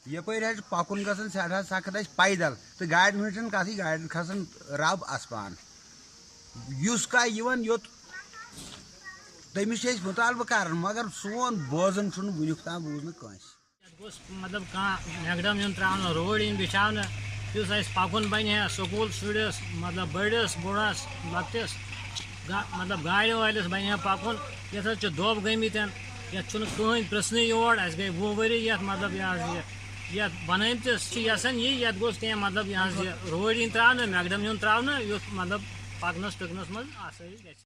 यपर पकुन ग सठा सख्त पैदल तो गाड़ हूँ कथ गाड़ खसान रब अस्पान योत तमिस मुतालबह कर मगर सोन बोजन वुनुक ताम बूज मतलब मैकडम इन त्रावन रोड इन बिछाने पकुन बन है स्कूल शुरस मतलब बड़स बुढ़स लकटिस मतलब गाड़ वालिस बन है पकुन ये दोब गमित ये कहीं प्रश्न योर अस गई 20 वरी ये मतलब ये बनमतिस यसान ये गोस कह मतलब यह रोड इन त्रावन मैकडम इन त्रावन मतलब पकनस टुकनस मज आसाइश।